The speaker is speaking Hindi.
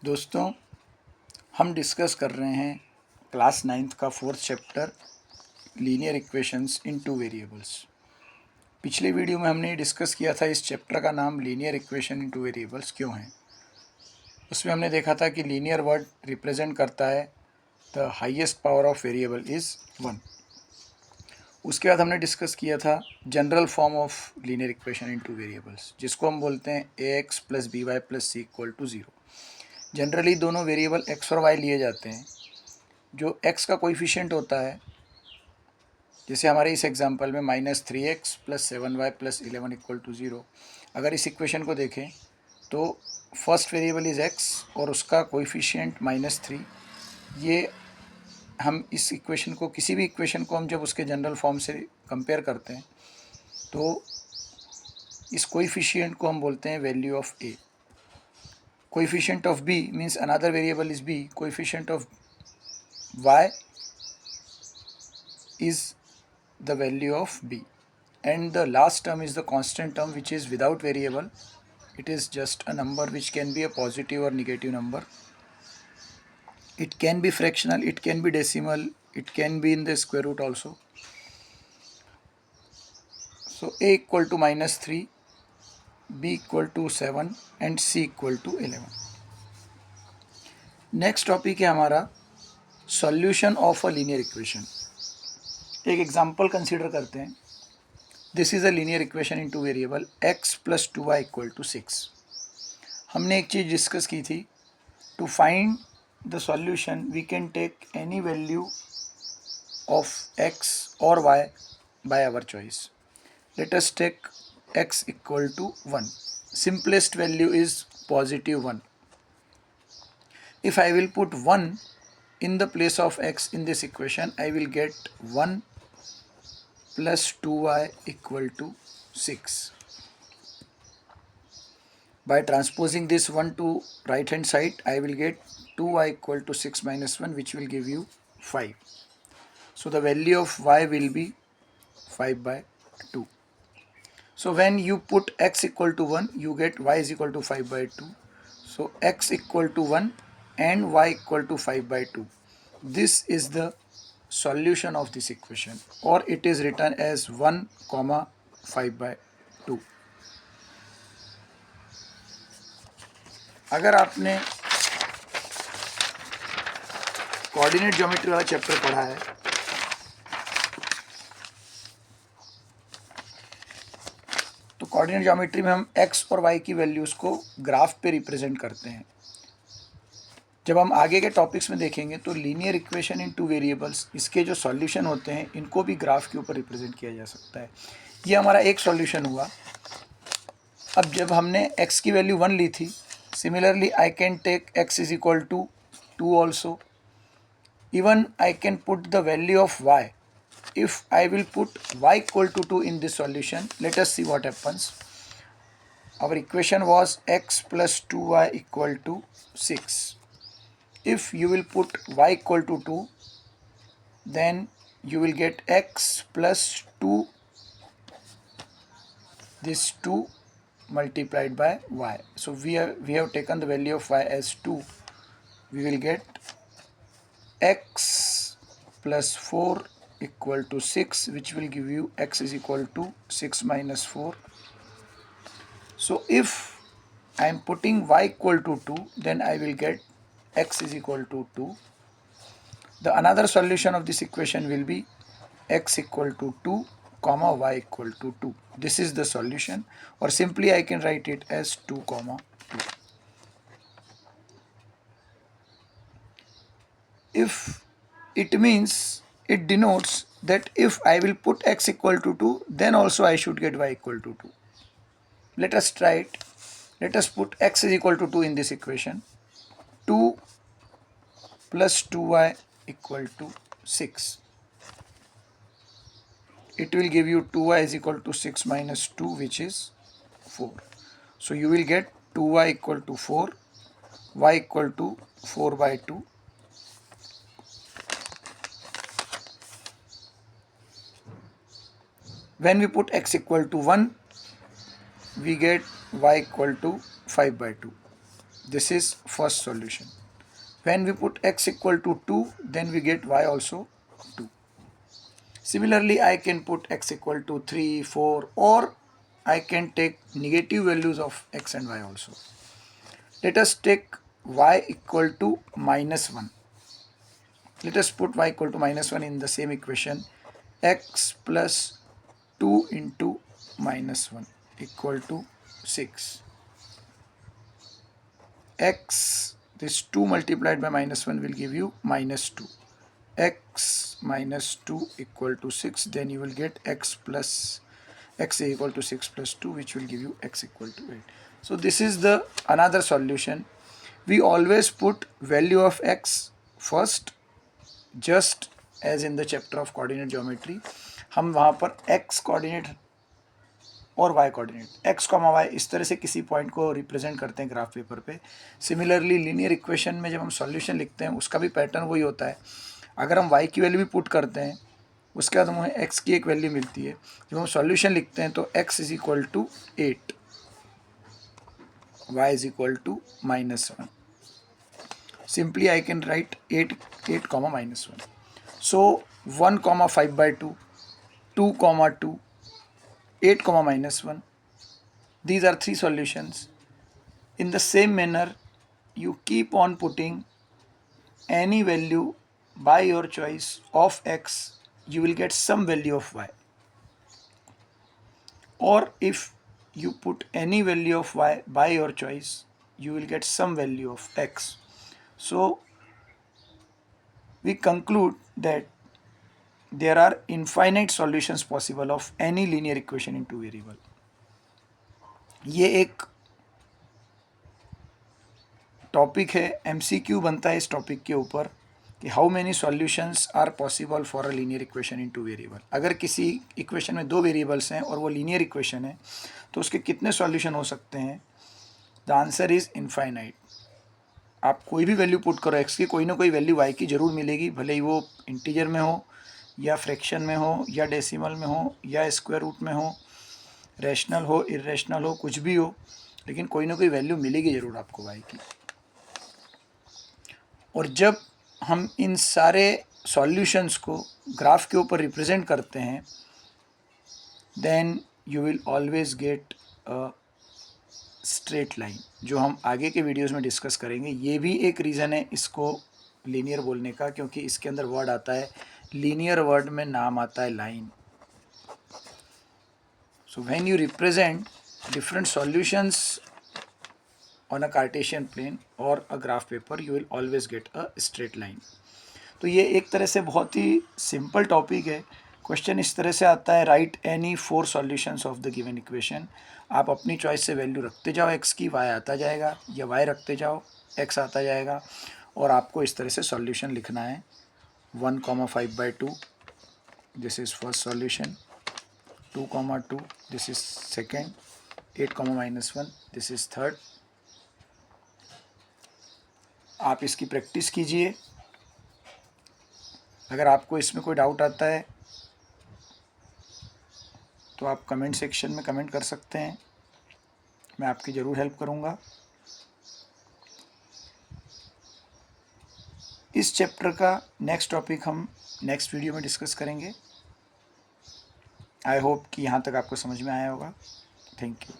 दोस्तों, हम डिस्कस कर रहे हैं क्लास 9th का 4th चैप्टर लीनियर इक्वेशंस इन टू वेरिएबल्स। पिछले वीडियो में हमने डिस्कस किया था इस चैप्टर का नाम linear equation in two variables क्यों है। उसमें हमने देखा था कि लीनियर वर्ड रिप्रेजेंट करता है the highest power of variable is 1। उसके बाद हमने डिस्कस किया था general form of linear equation in two variables, जिसको हम बोलते हैं ax + by + c = 0। जनरली दोनों वेरिएबल x और y लिए जाते हैं। जो x का कोएफिशिएंट होता है, जैसे हमारे इस एग्जांपल में -3x + 7y + 11 = 0। अगर इस इक्वेशन को देखें तो फर्स्ट वेरिएबल इज़ x और उसका कोएफिशिएंट -3। ये हम इस इक्वेशन को, किसी भी इक्वेशन को हम जब उसके जनरल फॉर्म से कंपेयर करते हैं तो इस कोएफिशिएंट को हम बोलते हैं value of a। Coefficient of b means another variable is b। Coefficient of y is the value of b, and the last term is the constant term which is without variable. It is just a number which can be a positive or negative number. It can be fractional, it can be decimal, it can be in the square root also. So a equal to -3, b equal to 7 and c equal to 11. Next topic है हमारा solution of a linear equation. एक एग्जांपल कंसीडर करते हैं। This is a linear equation in two variable x + 2y = 6। हमने एक चीज़ डिस्कस की थी, to find the solution we can take any value of x और y by our choice. Let us take x = 1। Simplest value is +1। If I will put 1 in the place of x in this equation, I will get 1 + 2y = 6. By transposing this 1 to right hand side, I will get 2y = 6 - 1, which will give you 5. So the value of y will be 5/2. So when you put x = 1, you get y = 5/2. So x = 1 and y = 5/2. This is the solution of this equation, or it is written as 1, 5/2. अगर आपने कोऑर्डिनेट ज्योमेट्री वाला चैप्टर पढ़ा है तो कोऑर्डिनेट ज्योमेट्री में हम x और y की वैल्यूज़ को ग्राफ पे रिप्रेजेंट करते हैं। जब हम आगे के टॉपिक्स में देखेंगे तो linear equation in two variables, इसके जो सॉल्यूशन होते हैं इनको भी ग्राफ के ऊपर रिप्रेजेंट किया जा सकता है। ये हमारा एक सॉल्यूशन हुआ। अब जब हमने x की वैल्यू 1 ली थी, similarly I can take x = 2 also. Even I can put the value of y. If I will put y = 2 in this solution, let us see what happens. Our equation was x + 2y = 6. If you will put y = 2, then you will get x + 2, this 2 multiplied by y. So we have taken the value of y as 2. We will get x + 4 = 6, which will give you x = 6 - 4. So if I am putting y = 2, then I will get x = 2. The another solution of this equation will be x = 2, y = 2. This is the solution, or simply I can write it as 2, 2. If it means, it denotes that if I will put x = 2, then also I should get y = 2. Let us try it. Let us put x = 2 in this equation. 2 + 2y = 6. It will give you 2y = 6 - 2, which is 4. So you will get 2y = 4, y = 4/2. When we put x = 1, we get y = 5/2. This is first solution. When we put x equal to 2, then we get y also 2. Similarly, I can put x equal to 3, 4, or I can take negative values of x and y also. Let us take y equal to minus 1. Let us put y equal to minus 1 in the same equation. X plus 2 into minus 1 equal to 6. X, this 2 multiplied by minus 1 will give you minus 2. X minus 2 equal to 6. Then you will get x equal to 6 plus 2, which will give you x equal to 8. So this is the another solution. We always put value of x first, just as in the chapter of coordinate geometry. हम वहाँ पर x कोऑर्डिनेट और y कोऑर्डिनेट x, y इस तरह से किसी पॉइंट को रिप्रेजेंट करते हैं ग्राफ पेपर पे. सिमिलरली लीनियर इक्वेशन में जब हम सॉल्यूशन लिखते हैं उसका भी पैटर्न वही होता है. अगर हम y की वैल्यू भी पुट करते हैं उसके बाद हमें x की एक वैल्यू मिलती है. जब हम सॉल्यूशन लिखते हैं तो x is equal to 8, y is equal to minus 1. Simply I can write 8 comma minus 1. So 1 comma 5 by 2, 2 comma 2, 8 comma minus 1. These are three solutions. In the same manner, you keep on putting any value by your choice of x, you will get some value of y. Or if you put any value of y by your choice, you will get some value of x. So we conclude that there are infinite solutions possible of any linear equation in two variable. ये एक टॉपिक है, MCQ बनता है इस टॉपिक के ऊपर कि how many solutions are possible for a linear equation in two variable. अगर किसी इक्वेशन में दो वेरिएबल्स हैं और वो लीनियर इक्वेशन है तो उसके कितने सॉल्यूशन हो सकते हैं? The answer is infinite. आप कोई भी वैल्यू पुट करो x की, कोई ना कोई वैल्यू y की ज़रूर मिलेगी, भले ही वो इंटीजर में हो या फ्रैक्शन में हो या डेसिमल में हो या स्क्वायर रूट में हो, रैशनल हो इरेशनल हो, कुछ भी हो, लेकिन कोई ना कोई वैल्यू मिलेगी ज़रूर आपको y की. और जब हम इन सारे सॉल्यूशंस को ग्राफ के ऊपर रिप्रेजेंट करते हैं, then you will always get a straight line, जो हम आगे के वीडियोस में डिस्कस करेंगे. ये भी एक रीज़न है इसको लीनियर बोलने का, क्योंकि इसके अंदर वर्ड आता है लीनियर, वर्ड में नाम आता है line. So when you represent different solutions on a Cartesian plane और a graph paper, you will always get a straight line. तो ये एक तरह से बहुत ही सिंपल टॉपिक है. क्वेश्चन इस तरह से आता है, write any 4 solutions of the given equation. आप अपनी चॉइस से वैल्यू रखते जाओ x की, y आता जाएगा, या y रखते जाओ x आता जाएगा, और आपको इस तरह से सॉल्यूशन लिखना है. 1 comma 5 by 2, this is first solution. 2 comma 2, this is second. 8 comma minus 1, this is third. आप इसकी प्रैक्टिस कीजिए. अगर आपको इसमें कोई डाउट आता है तो आप कमेंट सेक्शन में कमेंट कर सकते हैं, मैं आपकी ज़रूर हेल्प करूँगा. इस चैप्टर का नेक्स्ट टॉपिक हम नेक्स्ट वीडियो में डिस्कस करेंगे. आई होप कि यहाँ तक आपको समझ में आया होगा. Thank you.